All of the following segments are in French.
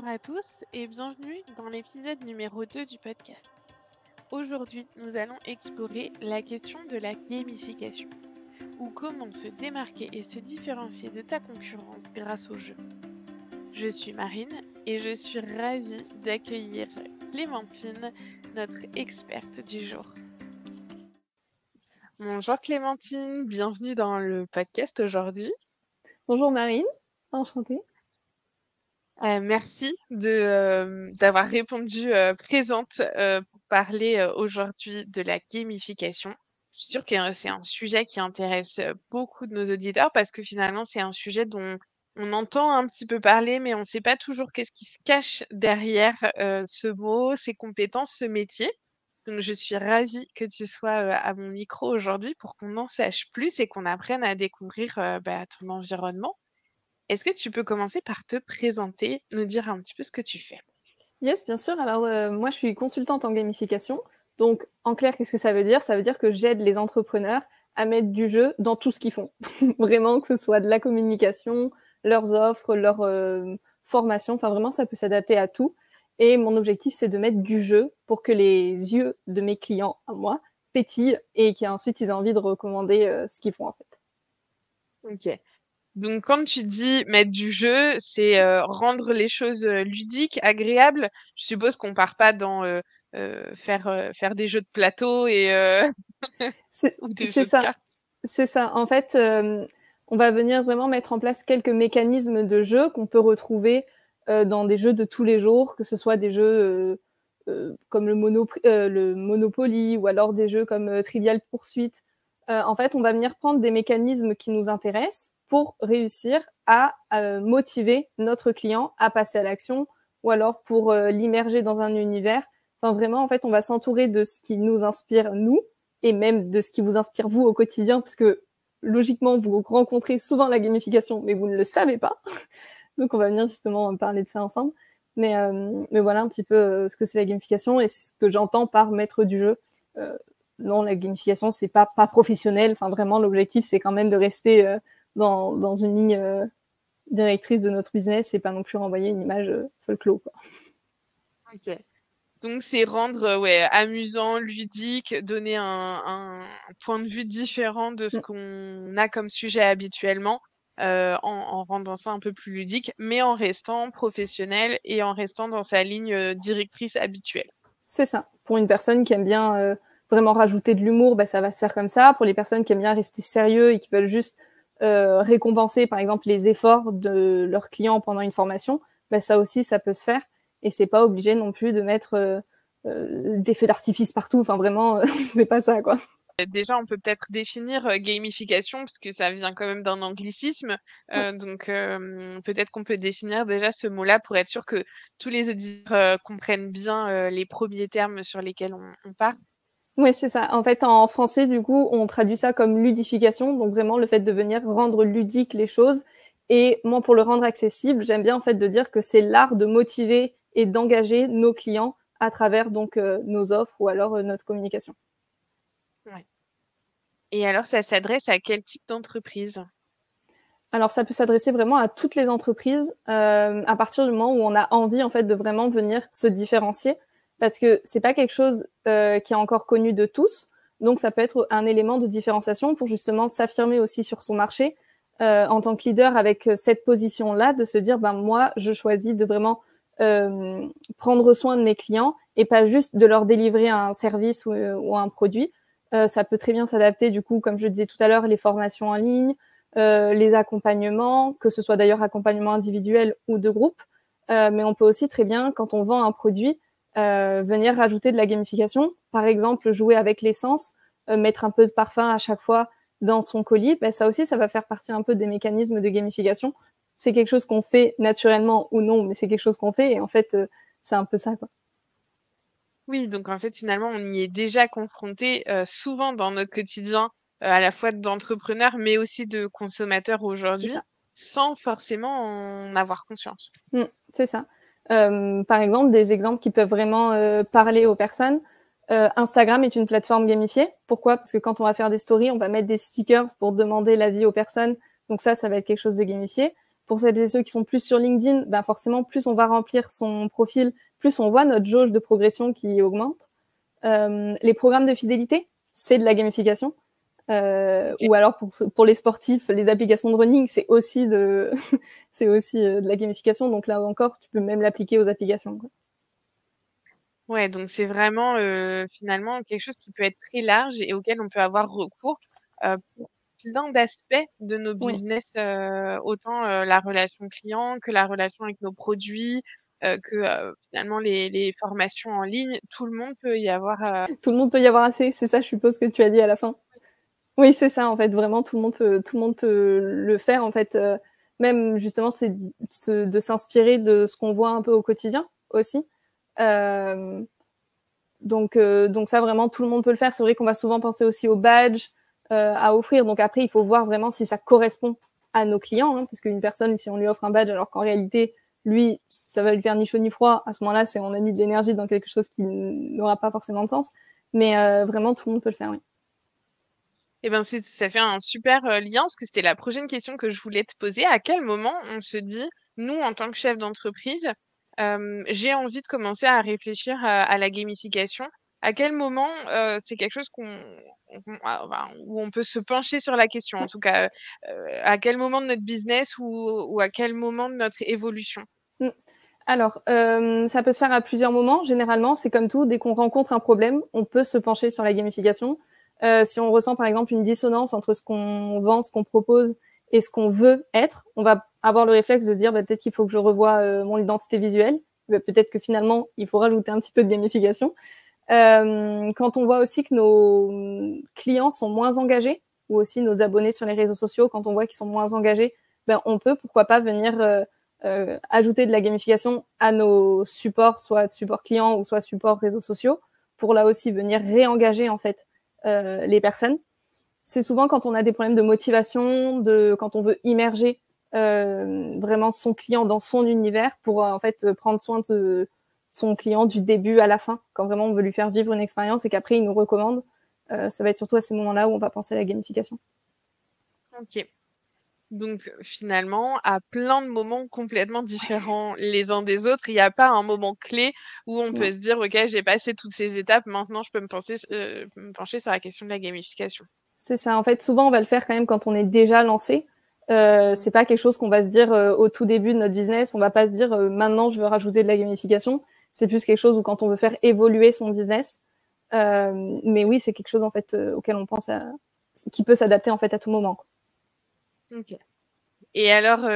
à tous et bienvenue dans l'épisode numéro 2 du podcast. Aujourd'hui, nous allons explorer la question de la gamification, ou comment se démarquer et se différencier de ta concurrence grâce au jeu. Je suis Marine et je suis ravie d'accueillir Clémentine, notre experte du jour. Bonjour Clémentine, bienvenue dans le podcast aujourd'hui. Bonjour Marine, enchantée. Merci d'avoir répondu présente pour parler aujourd'hui de la gamification. Je suis sûre que c'est un sujet qui intéresse beaucoup de nos auditeurs parce que finalement, c'est un sujet dont on entend un petit peu parler, mais on ne sait pas toujours qu'est-ce qui se cache derrière ce mot, ces compétences, ce métier. Donc, je suis ravie que tu sois à mon micro aujourd'hui pour qu'on en sache plus et qu'on apprenne à découvrir ton environnement. Est-ce que tu peux commencer par te présenter, nous dire un petit peu ce que tu fais? Yes, bien sûr. Alors, moi, je suis consultante en gamification. Donc, en clair, qu'est-ce que ça veut dire? Ça veut dire que j'aide les entrepreneurs à mettre du jeu dans tout ce qu'ils font. Vraiment, que ce soit de la communication, leurs offres, leurs formations. Enfin, vraiment, ça peut s'adapter à tout. Et mon objectif, c'est de mettre du jeu pour que les yeux de mes clients, à moi, pétillent et qu'ensuite, ils aient envie de recommander ce qu'ils font, en fait. Ok. Donc, quand tu dis mettre du jeu, c'est rendre les choses ludiques, agréables. Je suppose qu'on part pas dans faire des jeux de plateau et ou des C'est jeux de ça. cartes. C'est ça. En fait, on va venir vraiment mettre en place quelques mécanismes de jeu qu'on peut retrouver dans des jeux de tous les jours, que ce soit des jeux comme le Monopoly ou alors des jeux comme Trivial Pursuit. En fait, on va venir prendre des mécanismes qui nous intéressent pour réussir à motiver notre client à passer à l'action ou alors pour l'immerger dans un univers. Enfin, vraiment, en fait, on va s'entourer de ce qui nous inspire, nous, et même de ce qui vous inspire vous au quotidien, parce que logiquement, vous rencontrez souvent la gamification, mais vous ne le savez pas. Donc, on va venir justement parler de ça ensemble. Mais voilà un petit peu ce que c'est la gamification et ce que j'entends par maître du jeu. Non, la gamification, c'est pas professionnel. Enfin, vraiment, l'objectif, c'est quand même de rester dans une ligne directrice de notre business et pas non plus renvoyer une image folklore, quoi. Ok. Donc, c'est rendre amusant, ludique, donner un point de vue différent de ce qu'on a comme sujet habituellement, en rendant ça un peu plus ludique, mais en restant professionnel et en restant dans sa ligne directrice habituelle. C'est ça. Pour une personne qui aime bien vraiment rajouter de l'humour, bah, ça va se faire comme ça. Pour les personnes qui aiment bien rester sérieux et qui veulent juste récompenser, par exemple, les efforts de leurs clients pendant une formation, bah, ça aussi, ça peut se faire. Et c'est pas obligé non plus de mettre des feux d'artifice partout. Enfin, vraiment, c'est pas ça, quoi. Déjà, on peut peut-être définir gamification, parce que ça vient quand même d'un anglicisme. Donc, peut-être qu'on peut définir déjà ce mot-là pour être sûr que tous les auditeurs comprennent bien les premiers termes sur lesquels on parle. Oui, c'est ça. En fait, en français, du coup, on traduit ça comme ludification. Donc, vraiment, le fait de venir rendre ludique les choses. Et moi, pour le rendre accessible, j'aime bien, en fait, de dire que c'est l'art de motiver et d'engager nos clients à travers, donc, nos offres ou alors notre communication. Ouais. Et alors, ça s'adresse à quel type d'entreprise? Alors, ça peut s'adresser vraiment à toutes les entreprises à partir du moment où on a envie, en fait, de vraiment venir se différencier. Parce que c'est pas quelque chose qui est encore connu de tous. Donc, ça peut être un élément de différenciation pour justement s'affirmer aussi sur son marché en tant que leader avec cette position-là, de se dire, ben moi, je choisis de vraiment prendre soin de mes clients et pas juste de leur délivrer un service ou un produit. Ça peut très bien s'adapter, du coup, comme je disais tout à l'heure, les formations en ligne, les accompagnements, que ce soit d'ailleurs accompagnement individuel ou de groupe. Mais on peut aussi très bien, quand on vend un produit, venir rajouter de la gamification. Par exemple, jouer avec l'essence, mettre un peu de parfum à chaque fois dans son colis. Ben, ça aussi, ça va faire partie un peu des mécanismes de gamification. C'est quelque chose qu'on fait naturellement ou non, mais c'est quelque chose qu'on fait. Et en fait, c'est un peu ça, quoi. Oui, donc en fait, finalement, on y est déjà confronté souvent dans notre quotidien, à la fois d'entrepreneurs, mais aussi de consommateurs C'est aujourd'hui, ça. sans forcément en avoir conscience. C'est ça. Par exemple, des exemples qui peuvent vraiment parler aux personnes. Instagram est une plateforme gamifiée. Pourquoi? Parce que quand on va faire des stories, on va mettre des stickers pour demander l'avis aux personnes. Donc ça va être quelque chose de gamifié. Pour celles et ceux qui sont plus sur LinkedIn, ben forcément, plus on va remplir son profil, plus on voit notre jauge de progression qui augmente. Les programmes de fidélité, c'est de la gamification. Ou alors pour les sportifs, les applications de running, c'est aussi de la gamification. Donc là encore, tu peux même l'appliquer aux applications, quoi. Ouais, donc c'est vraiment finalement quelque chose qui peut être très large et auquel on peut avoir recours pour plein d'aspects de nos Oui. business, autant la relation client que la relation avec nos produits, que finalement les formations en ligne. Tout le monde peut y avoir. Tout le monde peut y avoir assez, c'est ça, je suppose que tu as dit à la fin. Oui, c'est ça, en fait, vraiment, tout le monde peut le faire, en fait. Même justement, c'est de s'inspirer de ce qu'on voit un peu au quotidien aussi. Donc ça, vraiment, tout le monde peut le faire. C'est vrai qu'on va souvent penser aussi aux badges à offrir. Donc après, il faut voir vraiment si ça correspond à nos clients, hein, parce qu'une personne, si on lui offre un badge, alors qu'en réalité, lui, ça va lui faire ni chaud ni froid, à ce moment-là, on a mis de l'énergie dans quelque chose qui n'aura pas forcément de sens. Mais vraiment, tout le monde peut le faire, oui. Eh ben, ça fait un super lien parce que c'était la prochaine question que je voulais te poser. À quel moment on se dit, nous, en tant que chef d'entreprise, j'ai envie de commencer à réfléchir à la gamification? À quel moment c'est quelque chose où on peut se pencher sur la question? En tout cas, à quel moment de notre business ou à quel moment de notre évolution? Mm. Alors, ça peut se faire à plusieurs moments. Généralement, c'est comme tout, dès qu'on rencontre un problème, on peut se pencher sur la gamification. Si on ressent par exemple une dissonance entre ce qu'on vend, ce qu'on propose et ce qu'on veut être, on va avoir le réflexe de se dire peut-être qu'il faut que je revoie mon identité visuelle. Peut-être que finalement, il faut rajouter un petit peu de gamification. Quand on voit aussi que nos clients sont moins engagés, ou aussi nos abonnés sur les réseaux sociaux, quand on voit qu'ils sont moins engagés, ben, on peut, pourquoi pas, venir ajouter de la gamification à nos supports, soit support client ou soit support réseaux sociaux, pour là aussi venir réengager en fait les personnes. C'est souvent quand on a des problèmes de motivation, quand on veut immerger vraiment son client dans son univers pour en fait prendre soin de son client du début à la fin, quand vraiment on veut lui faire vivre une expérience et qu'après il nous recommande. Ça va être surtout à ces moments-là où on va penser à la gamification. Ok. Donc finalement, à plein de moments complètement différents les uns des autres, il n'y a pas un moment clé où on peut Non. se dire: «OK, j'ai passé toutes ces étapes, maintenant je peux me pencher sur la question de la gamification». C'est ça. En fait, souvent, on va le faire quand même quand on est déjà lancé. Mmh. C'est pas quelque chose qu'on va se dire au tout début de notre business. On va pas se dire maintenant je veux rajouter de la gamification. C'est plus quelque chose où quand on veut faire évoluer son business. Mais oui, c'est quelque chose en fait auquel on pense qui peut s'adapter en fait à tout moment, quoi. OK. Et alors,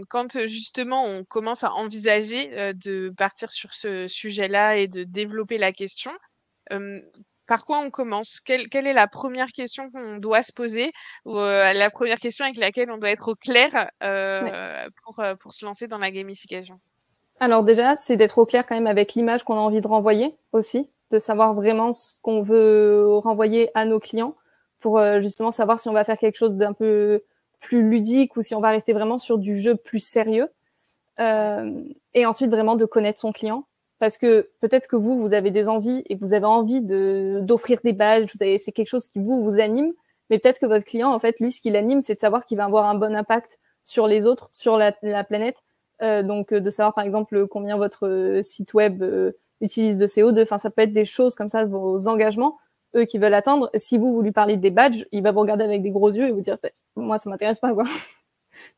quand, justement on commence à envisager, de partir sur ce sujet-là et de développer la question, hem, par quoi on commence? Quelle est la première question qu'on doit se poser ou, la première question avec laquelle on doit être au clair, Ouais. pour se lancer dans la gamification? Alors déjà, c'est d'être au clair quand même avec l'image qu'on a envie de renvoyer aussi, de savoir vraiment ce qu'on veut renvoyer à nos clients pour justement savoir si on va faire quelque chose d'un peu plus ludique ou si on va rester vraiment sur du jeu plus sérieux. Ouais. Et ensuite vraiment de connaître son client. Parce que peut-être que vous avez des envies et que vous avez envie d'offrir des badges, c'est quelque chose qui vous anime, mais peut-être que votre client, en fait, lui, ce qui l'anime, c'est de savoir qu'il va avoir un bon impact sur les autres, sur la planète. Donc, de savoir, par exemple, combien votre site web utilise de CO2. Enfin, ça peut être des choses comme ça, vos engagements, eux, qui veulent atteindre. Si vous lui parlez des badges, il va vous regarder avec des gros yeux et vous dire, moi, ça m'intéresse pas, quoi.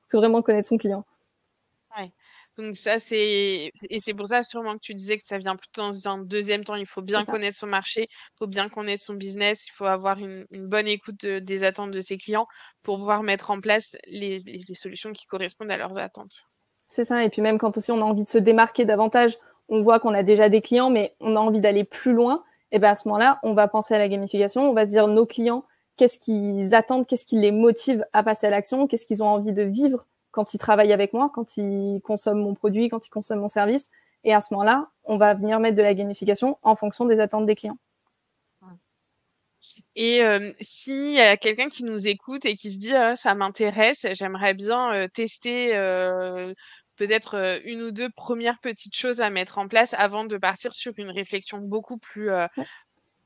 C'est vraiment connaître son client. Ouais, donc ça, c'est pour ça sûrement que tu disais que ça vient plutôt dans un deuxième temps. Il faut C'est bien ça. connaître son marché, il faut bien connaître son business, il faut avoir une bonne écoute des attentes de ses clients pour pouvoir mettre en place les solutions qui correspondent à leurs attentes. C'est ça. Et puis même quand aussi on a envie de se démarquer davantage, on voit qu'on a déjà des clients, mais on a envie d'aller plus loin. Et ben à ce moment-là, on va penser à la gamification. On va se dire nos clients, qu'est-ce qu'ils attendent, qu'est-ce qui les motive à passer à l'action, qu'est-ce qu'ils ont envie de vivre quand ils travaillent avec moi, quand ils consomment mon produit, quand ils consomment mon service. Et à ce moment-là, on va venir mettre de la gamification en fonction des attentes des clients. Et s'il y a quelqu'un qui nous écoute et qui se dit: «Ah, ça m'intéresse, j'aimerais bien, tester, peut-être, 1 ou 2 premières petites choses à mettre en place avant de partir sur une réflexion beaucoup plus, Ouais.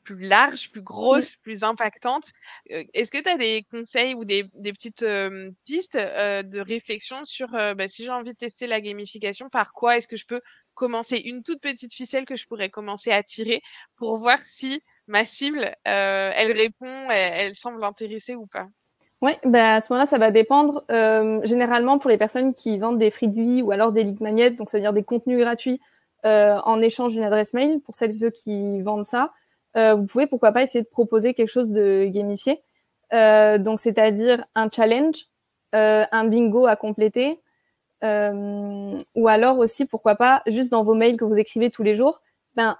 plus large, plus grosse, plus impactante. Est-ce que tu as des conseils ou des petites pistes de réflexion sur si j'ai envie de tester la gamification, par quoi est-ce que je peux commencer? Une toute petite ficelle que je pourrais commencer à tirer pour voir si ma cible, elle répond, elle semble intéressée ou pas? Oui, bah à ce moment-là, ça va dépendre. Généralement, pour les personnes qui vendent des freebies ou alors des lead magnets, donc c'est-à-dire des contenus gratuits en échange d'une adresse mail, pour celles et ceux qui vendent ça, vous pouvez pourquoi pas essayer de proposer quelque chose de gamifié. Donc c'est-à-dire un challenge, un bingo à compléter, ou alors aussi pourquoi pas juste dans vos mails que vous écrivez tous les jours,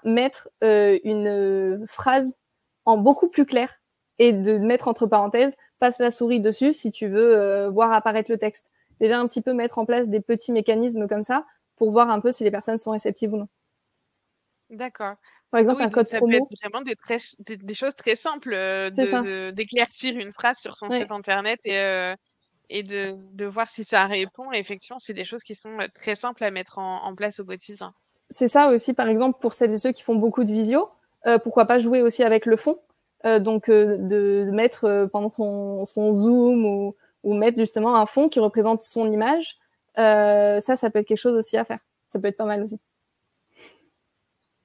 mettre une phrase en beaucoup plus clair et de mettre entre parenthèses passe la souris dessus si tu veux voir apparaître le texte. Déjà un petit peu mettre en place des petits mécanismes comme ça pour voir un peu si les personnes sont réceptives ou non. D'accord. Par exemple, Oui, un donc code ça peut être promo, vraiment des choses très simples c'est ça. d'éclaircir une phrase sur son Ouais. site internet et de voir si ça répond. Et effectivement, c'est des choses qui sont très simples à mettre en place au quotidien. C'est ça aussi, par exemple, pour celles et ceux qui font beaucoup de visio, pourquoi pas jouer aussi avec le fond, de mettre pendant son zoom ou mettre justement un fond qui représente son image. Ça peut être quelque chose aussi à faire. Ça peut être pas mal aussi.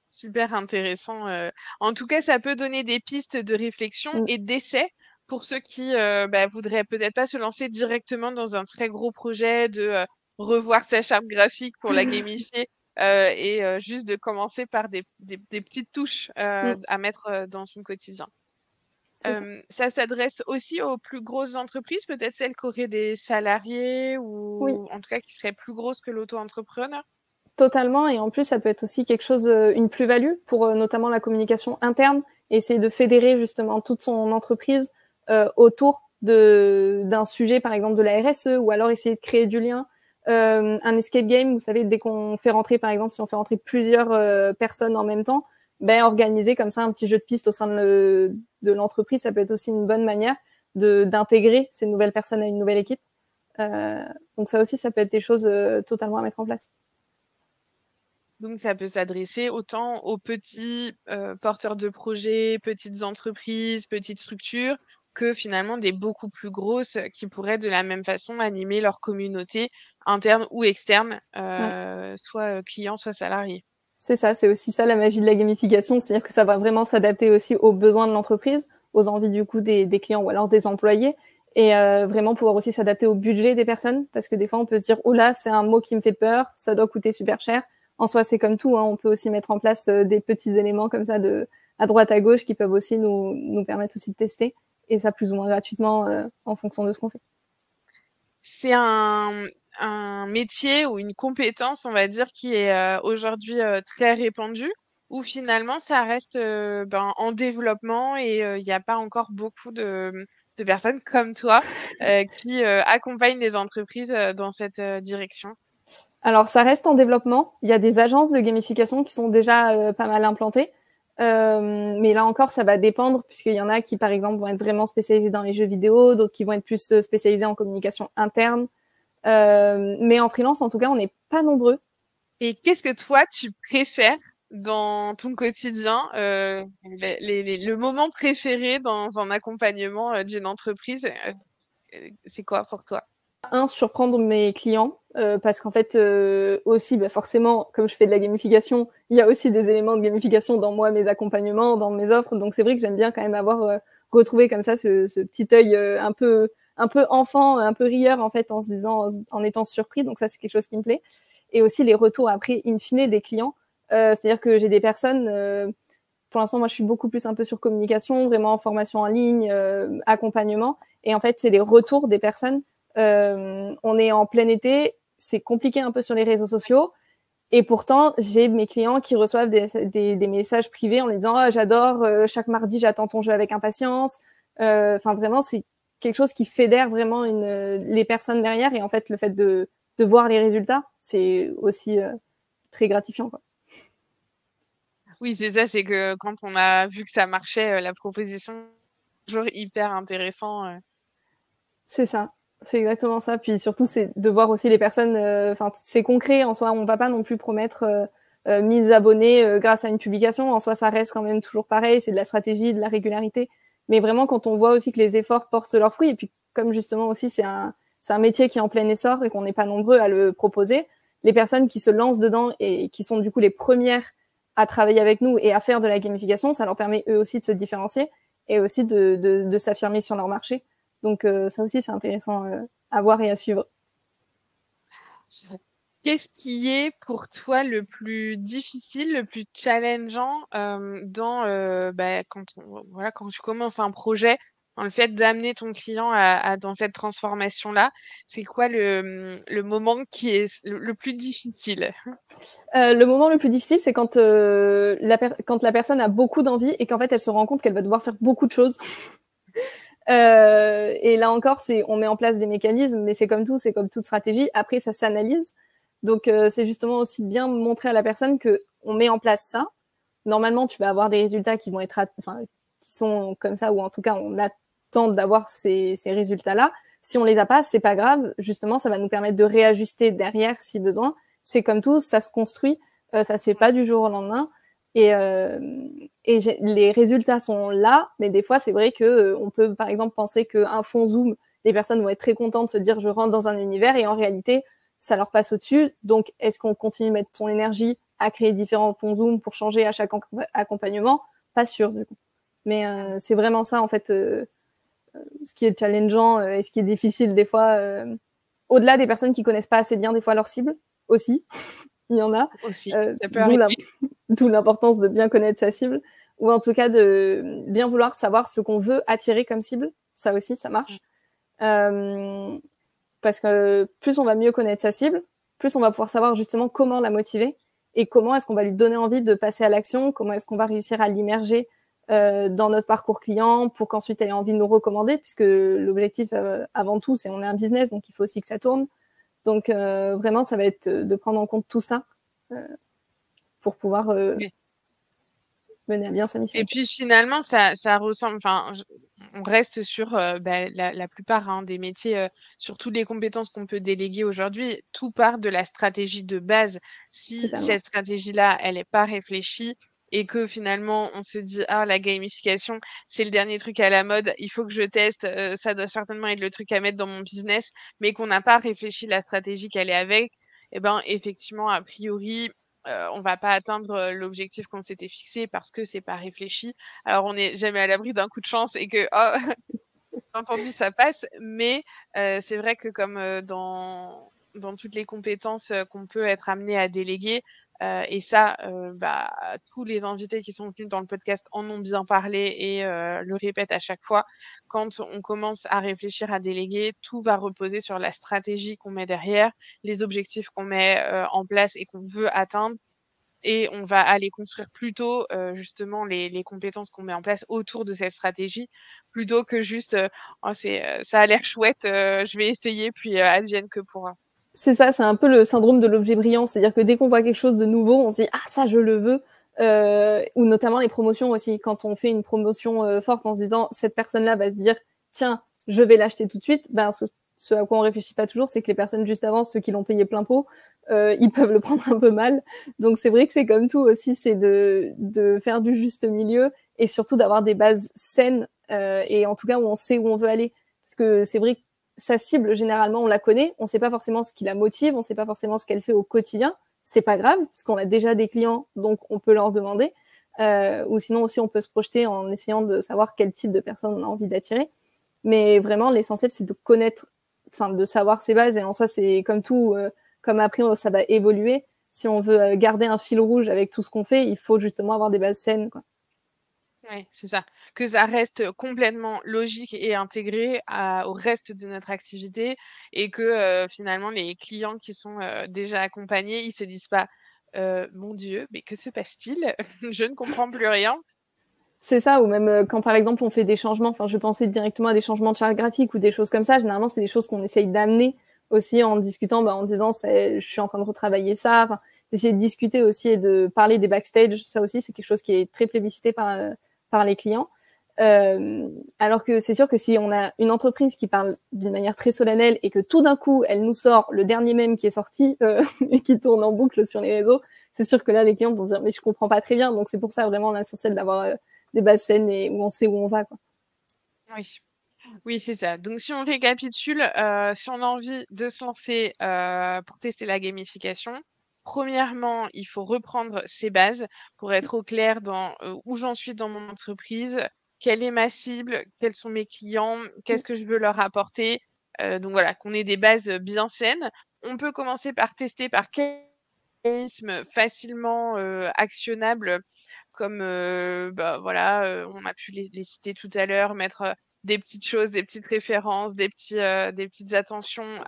Super intéressant. En tout cas, ça peut donner des pistes de réflexion Mm. et d'essai pour ceux qui voudraient peut-être pas se lancer directement dans un très gros projet de revoir sa charte graphique pour la gamifier et juste de commencer par des petites touches Mm. à mettre dans son quotidien. C'est ça. Ça s'adresse aussi aux plus grosses entreprises, peut-être celles qui auraient des salariés Oui, ou en tout cas qui seraient plus grosses que l'auto-entrepreneur. totalement. Et en plus, ça peut être aussi quelque chose, une plus-value pour notamment la communication interne et essayer de fédérer justement toute son entreprise autour d'un sujet, par exemple de la RSE, ou alors essayer de créer du lien. Un escape game, vous savez, dès qu'on fait rentrer, par exemple, si on fait rentrer plusieurs personnes en même temps, organiser comme ça un petit jeu de piste au sein de l'entreprise, ça peut être aussi une bonne manière d'intégrer ces nouvelles personnes à une nouvelle équipe. Donc ça aussi, ça peut être des choses totalement à mettre en place. Donc, ça peut s'adresser autant aux petits porteurs de projets, petites entreprises, petites structures, que finalement des beaucoup plus grosses qui pourraient de la même façon animer leur communauté interne ou externe, Ouais. soit clients, soit salariés. C'est ça, c'est aussi ça la magie de la gamification, c'est-à-dire que ça va vraiment s'adapter aussi aux besoins de l'entreprise, aux envies du coup des clients ou alors des employés, et vraiment pouvoir aussi s'adapter au budget des personnes, parce que des fois on peut se dire oh là c'est un mot qui me fait peur, ça doit coûter super cher. En soi c'est comme tout, hein, on peut aussi mettre en place des petits éléments comme ça à droite à gauche qui peuvent aussi nous permettre aussi de tester, et ça plus ou moins gratuitement en fonction de ce qu'on fait. C'est un métier ou une compétence, on va dire, qui est aujourd'hui très répandue, ou finalement ça reste en développement et il n'y a pas encore beaucoup de personnes comme toi qui accompagnent les entreprises dans cette direction. Alors, ça reste en développement. Il y a des agences de gamification qui sont déjà pas mal implantées. Mais là encore, ça va dépendre, puisqu'il y en a qui, par exemple, vont être vraiment spécialisés dans les jeux vidéo, d'autres qui vont être plus spécialisés en communication interne. Mais en freelance, en tout cas, on n'est pas nombreux. Et qu'est-ce que toi, tu préfères dans ton quotidien, le moment préféré dans un accompagnement d'une entreprise, c'est quoi pour toi? Surprendre mes clients, parce qu'en fait, aussi, forcément, comme je fais de la gamification, il y a aussi des éléments de gamification dans moi, mes accompagnements, dans mes offres. Donc, c'est vrai que j'aime bien quand même avoir retrouvé comme ça ce petit œil un peu enfant, un peu rieur, en fait, en se disant, en étant surpris. Donc, ça, c'est quelque chose qui me plaît. Et aussi les retours après, in fine, des clients. C'est-à-dire que j'ai des personnes, pour l'instant, moi, je suis beaucoup plus un peu sur communication, vraiment en formation en ligne, accompagnement. Et en fait, c'est les retours des personnes. On est en plein été, c'est compliqué un peu sur les réseaux sociaux. Et pourtant, j'ai mes clients qui reçoivent des messages privés en les disant oh, j'adore, chaque mardi, j'attends ton jeu avec impatience. Enfin, vraiment, c'est quelque chose qui fédère vraiment les personnes derrière. Et en fait, le fait de voir les résultats, c'est aussi très gratifiant, quoi. Oui, c'est ça, c'est que quand on a vu que ça marchait, la proposition, toujours hyper intéressant. C'est ça. C'est exactement ça. Puis surtout, c'est de voir aussi les personnes. Enfin, c'est concret en soi. On va pas non plus promettre 1000 abonnés grâce à une publication. En soi, ça reste quand même toujours pareil, c'est de la stratégie, de la régularité. Mais vraiment, quand on voit aussi que les efforts portent leurs fruits, et puis comme justement aussi c'est un métier qui est en plein essor et qu'on n'est pas nombreux à le proposer, les personnes qui se lancent dedans et qui sont du coup les premières à travailler avec nous et à faire de la gamification, ça leur permet eux aussi de se différencier et aussi de s'affirmer sur leur marché. Donc ça aussi, c'est intéressant à voir et à suivre. Qu'est-ce qui est pour toi le plus difficile, le plus challengeant quand tu commences un projet, dans le fait d'amener ton client dans cette transformation-là? C'est quoi le moment qui est le plus difficile? Le moment le plus difficile, c'est quand la personne a beaucoup d'envie et qu'en fait, elle se rend compte qu'elle va devoir faire beaucoup de choses. Et là encore, on met en place des mécanismes, mais c'est comme tout, c'est comme toute stratégie. Après, ça s'analyse. Donc, c'est justement aussi bien montrer à la personne que on met en place ça. Normalement, tu vas avoir des résultats qui vont être, qui sont comme ça, ou en tout cas, on attend d'avoir ces résultats-là. Si on les a pas, c'est pas grave. Justement, ça va nous permettre de réajuster derrière si besoin. C'est comme tout, ça se construit. Ça se fait pas du jour au lendemain. Et les résultats sont là, mais des fois, c'est vrai que on peut, par exemple, penser qu'un fond Zoom, les personnes vont être très contentes de se dire je rentre dans un univers, et en réalité, ça leur passe au-dessus. Donc, est-ce qu'on continue de mettre son énergie à créer différents fonds Zoom pour changer à chaque accompagnement? Pas sûr, du coup. Mais c'est vraiment ça, en fait, ce qui est challengeant et ce qui est difficile des fois, au-delà des personnes qui connaissent pas assez bien des fois leur cible aussi. Il y en a. Aussi, ça peut arriver. D'où l'importance de bien connaître sa cible, ou en tout cas de bien vouloir savoir ce qu'on veut attirer comme cible. Ça aussi, ça marche. Parce que plus on va mieux connaître sa cible, plus on va pouvoir savoir justement comment la motiver et comment est-ce qu'on va lui donner envie de passer à l'action, comment est-ce qu'on va réussir à l'immerger dans notre parcours client pour qu'ensuite elle ait envie de nous recommander, puisque l'objectif avant tout, c'est on est un business, donc il faut aussi que ça tourne. Donc vraiment, ça va être de prendre en compte tout ça pour pouvoir mener à bien sa mission. Et puis finalement, ça ressemble. Enfin, on reste sur la plupart des métiers, sur toutes les compétences qu'on peut déléguer aujourd'hui. Tout part de la stratégie de base. Si Totalement. cette stratégie-là, elle n'est pas réfléchie et que finalement on se dit la gamification, c'est le dernier truc à la mode, il faut que je teste, ça doit certainement être le truc à mettre dans mon business, mais qu'on n'a pas réfléchi la stratégie qu'elle est avec, et ben effectivement, a priori, on va pas atteindre l'objectif qu'on s'était fixé parce que c'est pas réfléchi. Alors on n'est jamais à l'abri d'un coup de chance et que entendu ça passe, mais c'est vrai que comme dans toutes les compétences qu'on peut être amené à déléguer, et ça, tous les invités qui sont venus dans le podcast en ont bien parlé et le répètent à chaque fois. Quand on commence à réfléchir à déléguer, tout va reposer sur la stratégie qu'on met derrière, les objectifs qu'on met en place et qu'on veut atteindre. Et on va aller construire plutôt justement les compétences qu'on met en place autour de cette stratégie, plutôt que juste ça a l'air chouette, je vais essayer, puis advienne que pourra. C'est ça, c'est un peu le syndrome de l'objet brillant, c'est-à-dire que dès qu'on voit quelque chose de nouveau, on se dit ça je le veux, ou notamment les promotions aussi, quand on fait une promotion forte en se disant cette personne-là va se dire tiens je vais l'acheter tout de suite, ce à quoi on réfléchit pas toujours, c'est que les personnes juste avant, ceux qui l'ont payé plein pot, ils peuvent le prendre un peu mal. Donc c'est vrai que c'est comme tout aussi, c'est de faire du juste milieu et surtout d'avoir des bases saines et en tout cas où on sait où on veut aller, parce que c'est vrai que sa cible, généralement, on la connaît, on sait pas forcément ce qui la motive, on sait pas forcément ce qu'elle fait au quotidien. C'est pas grave, puisqu'on a déjà des clients, donc on peut leur demander. Ou sinon aussi, on peut se projeter en essayant de savoir quel type de personne on a envie d'attirer. Mais vraiment, l'essentiel, c'est de connaître, de savoir ses bases. Et en soi, c'est comme tout, comme après, ça va évoluer. Si on veut garder un fil rouge avec tout ce qu'on fait, il faut justement avoir des bases saines, quoi. Oui, c'est ça. Que ça reste complètement logique et intégré au reste de notre activité et que finalement les clients qui sont déjà accompagnés, ils se disent pas mon Dieu, mais que se passe-t-il? Je ne comprends plus rien. C'est ça, ou même quand par exemple on fait des changements, je pensais directement à des changements de charte graphique ou des choses comme ça. Généralement, c'est des choses qu'on essaye d'amener aussi en discutant, en disant je suis en train de retravailler ça, d'essayer de discuter aussi et de parler des backstage. Ça aussi, c'est quelque chose qui est très plébiscité par les clients. Alors que c'est sûr que si on a une entreprise qui parle d'une manière très solennelle et que tout d'un coup, elle nous sort le dernier mème qui est sorti et qui tourne en boucle sur les réseaux, c'est sûr que là, les clients vont se dire « mais je comprends pas très bien ». Donc, c'est pour ça vraiment l'essentiel d'avoir des bases saines et où on sait où on va, quoi. Oui. Oui, c'est ça. Donc, si on récapitule, si on a envie de se lancer pour tester la gamification, premièrement, il faut reprendre ses bases pour être au clair dans où j'en suis dans mon entreprise, quelle est ma cible, quels sont mes clients, qu'est-ce que je veux leur apporter. Donc voilà, qu'on ait des bases bien saines. On peut commencer par tester par quel mécanisme facilement actionnable, comme bah, voilà, on a pu les citer tout à l'heure, mettre des petites choses, des petites références, des petites attentions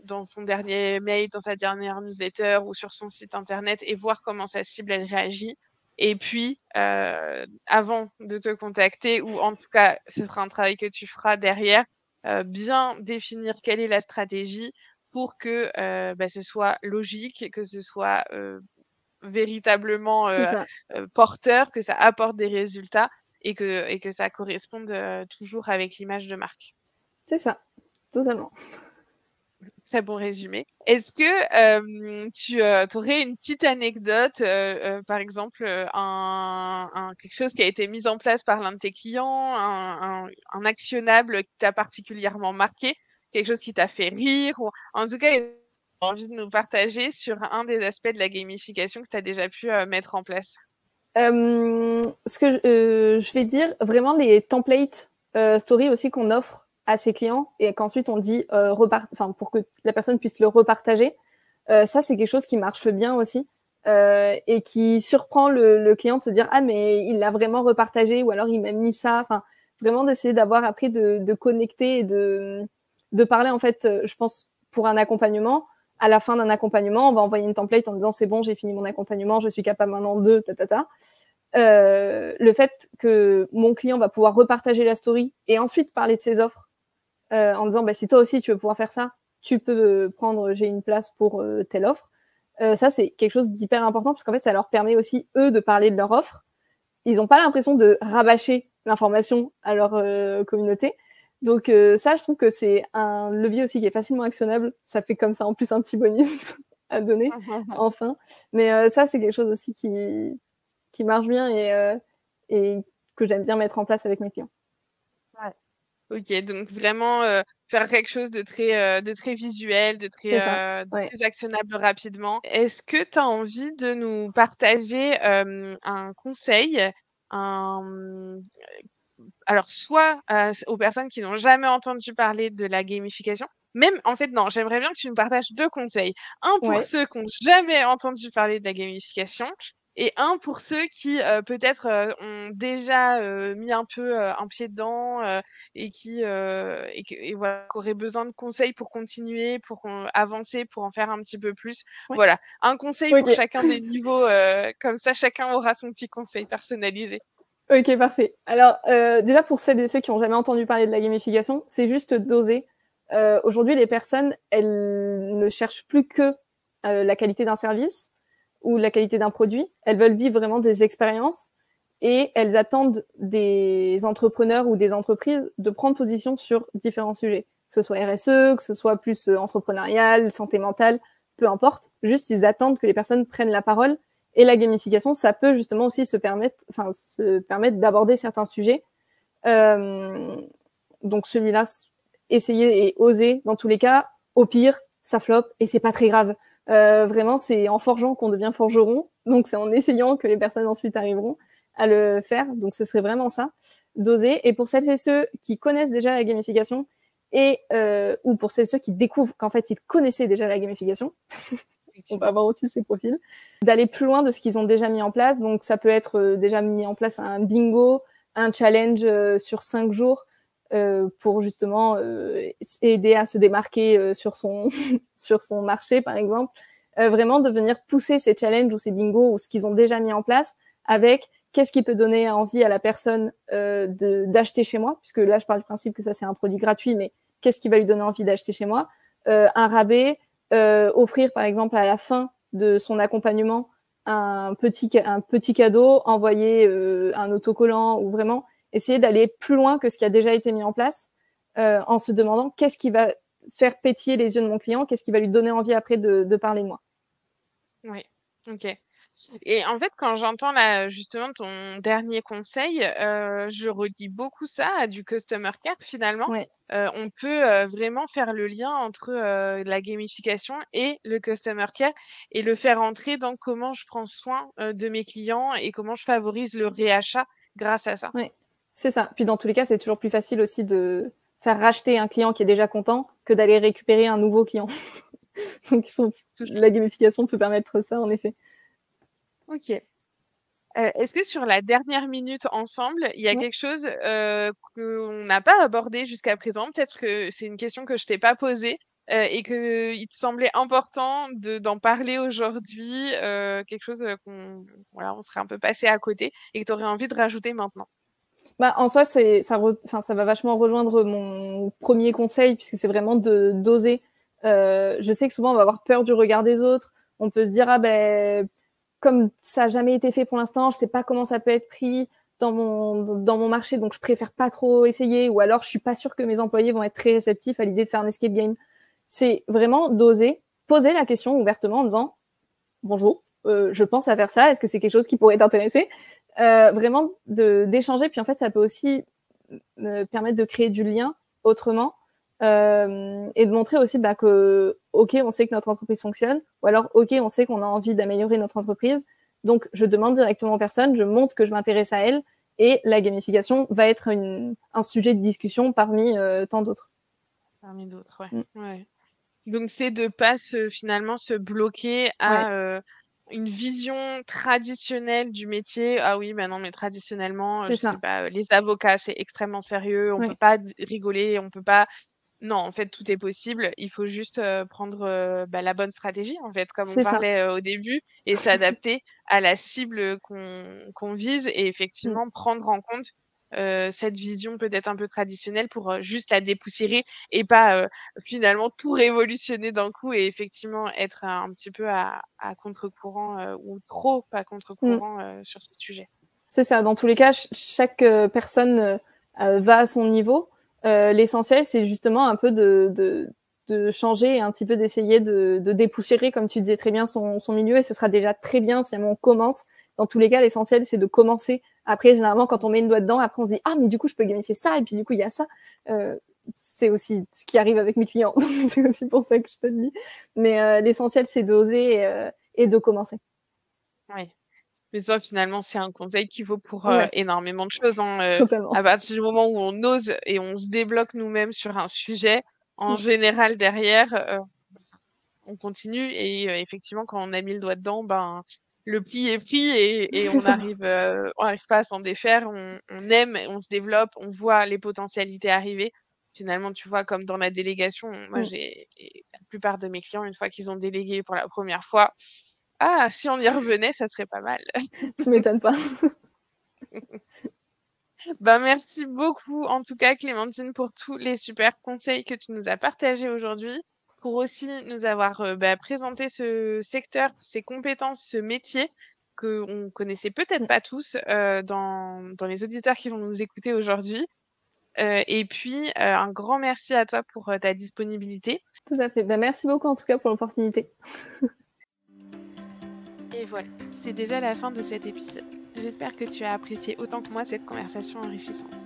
dans son dernier mail, dans sa dernière newsletter ou sur son site internet et voir comment sa cible elle réagit. Et puis, avant de te contacter, ou en tout cas, ce sera un travail que tu feras derrière, bien définir quelle est la stratégie pour que bah, ce soit logique, que ce soit véritablement porteur, que ça apporte des résultats et que ça corresponde toujours avec l'image de marque. C'est ça, totalement. Très bon résumé. Est-ce que tu aurais une petite anecdote, par exemple, quelque chose qui a été mis en place par l'un de tes clients, un actionnable qui t'a particulièrement marqué, quelque chose qui t'a fait rire, ou en tout cas, envie de nous partager sur un des aspects de la gamification que tu as déjà pu mettre en place? Ce que je vais dire, vraiment les templates story aussi qu'on offre à ses clients et qu'ensuite on dit pour que la personne puisse le repartager. Ça, c'est quelque chose qui marche bien aussi et qui surprend le client de se dire « Ah, mais il l'a vraiment repartagé » ou alors il m'a mis ça. Enfin, vraiment d'essayer d'avoir après de connecter et de parler, en fait, je pense, pour un accompagnement. À la fin d'un accompagnement, on va envoyer une template en disant « C'est bon, j'ai fini mon accompagnement, je suis capable maintenant de... » le fait que mon client va pouvoir repartager la story et ensuite parler de ses offres en disant bah, si toi aussi tu veux pouvoir faire ça, tu peux prendre j'ai une place pour telle offre. Ça, c'est quelque chose d'hyper important parce qu'en fait, ça leur permet aussi, eux, de parler de leur offre. Ils n'ont pas l'impression de rabâcher l'information à leur communauté. Donc ça, je trouve que c'est un levier aussi qui est facilement actionnable. Ça fait comme ça en plus un petit bonus à donner, enfin. Mais ça, c'est quelque chose aussi qui marche bien et que j'aime bien mettre en place avec mes clients. Ouais. Ok, donc vraiment faire quelque chose de très visuel, de très actionnable rapidement. Est-ce que tu as envie de nous partager un conseil, alors soit aux personnes qui n'ont jamais entendu parler de la gamification, même en fait non, j'aimerais bien que tu nous partages 2 conseils. Un pour ceux qui n'ont jamais entendu parler de la gamification et un pour ceux qui peut-être ont déjà mis un peu un pied dedans et voilà, qui auraient besoin de conseils pour continuer, pour avancer, pour en faire un petit peu plus. Voilà, un conseil pour chacun des niveaux, comme ça chacun aura son petit conseil personnalisé. Ok, parfait. Alors, déjà pour celles et ceux qui n'ont jamais entendu parler de la gamification, c'est juste d'oser. Aujourd'hui, les personnes, elles ne cherchent plus que la qualité d'un service ou la qualité d'un produit. Elles veulent vivre vraiment des expériences et elles attendent des entrepreneurs ou des entreprises de prendre position sur différents sujets, que ce soit RSE, que ce soit plus entrepreneurial, santé mentale, peu importe. Juste, ils attendent que les personnes prennent la parole. Et la gamification, ça peut justement aussi se permettre d'aborder certains sujets. Donc celui-là, essayer et oser dans tous les cas. Au pire, ça floppe et c'est pas très grave. Vraiment, c'est en forgeant qu'on devient forgeron. Donc c'est en essayant que les personnes ensuite arriveront à le faire. Donc ce serait vraiment ça, d'oser. Et pour celles et ceux qui connaissent déjà la gamification et ou pour celles et ceux qui découvrent qu'en fait ils connaissaient déjà la gamification. On va avoir aussi ces profils, d'aller plus loin de ce qu'ils ont déjà mis en place. Donc, ça peut être déjà mis en place un bingo, un challenge sur 5 jours pour justement aider à se démarquer sur son marché, par exemple. Vraiment de venir pousser ces challenges ou ces bingos ou ce qu'ils ont déjà mis en place avec qu'est-ce qui peut donner envie à la personne d'acheter chez moi, puisque là, je parle du principe que ça, c'est un produit gratuit, mais qu'est-ce qui va lui donner envie d'acheter chez moi, un rabais, offrir par exemple à la fin de son accompagnement un petit cadeau, envoyer un autocollant ou vraiment essayer d'aller plus loin que ce qui a déjà été mis en place, en se demandant qu'est-ce qui va faire pétiller les yeux de mon client, qu'est-ce qui va lui donner envie après de parler de moi. Oui, ok. Et en fait, quand j'entends là, justement ton dernier conseil, je relie beaucoup ça à du customer care finalement. Ouais. On peut vraiment faire le lien entre la gamification et le customer care et le faire entrer dans comment je prends soin de mes clients et comment je favorise le réachat grâce à ça. Ouais, c'est ça. Puis dans tous les cas, c'est toujours plus facile aussi de faire racheter un client qui est déjà content que d'aller récupérer un nouveau client. Donc la gamification peut permettre ça, en effet. Ok. Est-ce que sur la dernière minute ensemble, il y a Ouais. quelque chose qu'on n'a pas abordé jusqu'à présent? Peut-être que c'est une question que je t'ai pas posée et qu'il te semblait important d'en parler aujourd'hui, quelque chose on serait un peu passé à côté et que tu aurais envie de rajouter maintenant. En soi, ça va vachement rejoindre mon premier conseil, puisque c'est vraiment d'oser. Je sais que souvent, on va avoir peur du regard des autres. On peut se dire, comme ça n'a jamais été fait pour l'instant, je sais pas comment ça peut être pris dans mon marché, donc je préfère pas trop essayer, ou alors je suis pas sûre que mes employés vont être très réceptifs à l'idée de faire un escape game. C'est vraiment d'oser poser la question ouvertement en disant bonjour, je pense à faire ça, est-ce que c'est quelque chose qui pourrait t'intéresser? Vraiment d'échanger, puis en fait ça peut aussi me permettre de créer du lien autrement, et de montrer aussi que ok, on sait que notre entreprise fonctionne, ou alors ok, on sait qu'on a envie d'améliorer notre entreprise, donc je demande directement aux personnes, je montre que je m'intéresse à elles, et la gamification va être un sujet de discussion parmi tant d'autres. Parmi d'autres, ouais. Ouais. Donc c'est de pas finalement se bloquer à une vision traditionnelle du métier. Ah oui, non, mais traditionnellement, je sais pas, les avocats, c'est extrêmement sérieux, on peut pas rigoler, on peut pas. Non, en fait, tout est possible. Il faut juste prendre la bonne stratégie, en fait, comme on parlait au début, et s'adapter à la cible qu'on vise et effectivement prendre en compte cette vision peut-être un peu traditionnelle pour juste la dépoussiérer et pas finalement tout révolutionner d'un coup et effectivement être un petit peu à contre-courant ou trop à contre-courant sur ce sujet. C'est ça. Dans tous les cas, chaque personne va à son niveau. L'essentiel, c'est justement un peu de changer et un petit peu d'essayer de dépoussiérer, comme tu disais très bien, son milieu. Et ce sera déjà très bien si on commence. Dans tous les cas, l'essentiel, c'est de commencer. Après, généralement, quand on met une doigt dedans, après, on se dit « Ah, mais du coup, je peux gamifier ça. » Et puis, du coup, il y a ça. C'est aussi ce qui arrive avec mes clients. Donc, c'est aussi pour ça que je te le dis. Mais l'essentiel, c'est d'oser et de commencer. Oui. Mais ça, finalement, c'est un conseil qui vaut pour énormément de choses. Totalement. À partir du moment où on ose et on se débloque nous-mêmes sur un sujet, en général, derrière, on continue. Et effectivement, quand on a mis le doigt dedans, le pli est pris et on n'arrive pas à s'en défaire. On aime, on se développe, on voit les potentialités arriver. Finalement, tu vois, comme dans la délégation, moi, j'ai la plupart de mes clients, une fois qu'ils ont délégué pour la première fois, ah, si on y revenait, ça serait pas mal. Ça m'étonne pas. Merci beaucoup, en tout cas, Clémentine, pour tous les super conseils que tu nous as partagés aujourd'hui, pour aussi nous avoir présenté ce secteur, ces compétences, ce métier qu'on connaissait peut-être pas tous dans les auditeurs qui vont nous écouter aujourd'hui. Et puis, un grand merci à toi pour ta disponibilité. Tout à fait. Merci beaucoup, en tout cas, pour l'opportunité. Et voilà, c'est déjà la fin de cet épisode. J'espère que tu as apprécié autant que moi cette conversation enrichissante.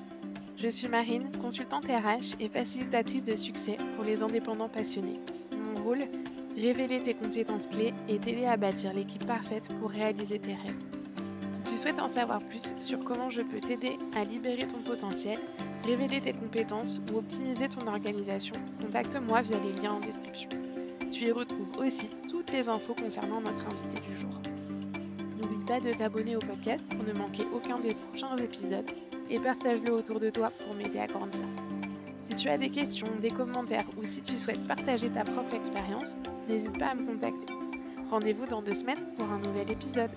Je suis Marine, consultante RH et facilitatrice de succès pour les indépendants passionnés. Mon rôle, révéler tes compétences clés et t'aider à bâtir l'équipe parfaite pour réaliser tes rêves. Si tu souhaites en savoir plus sur comment je peux t'aider à libérer ton potentiel, révéler tes compétences ou optimiser ton organisation, contacte-moi via les liens en description. Tu y retrouves aussi toutes les infos concernant notre invité du jour. N'oublie pas de t'abonner au podcast pour ne manquer aucun des prochains épisodes et partage-le autour de toi pour m'aider à grandir. Si tu as des questions, des commentaires ou si tu souhaites partager ta propre expérience, n'hésite pas à me contacter. Rendez-vous dans 2 semaines pour un nouvel épisode.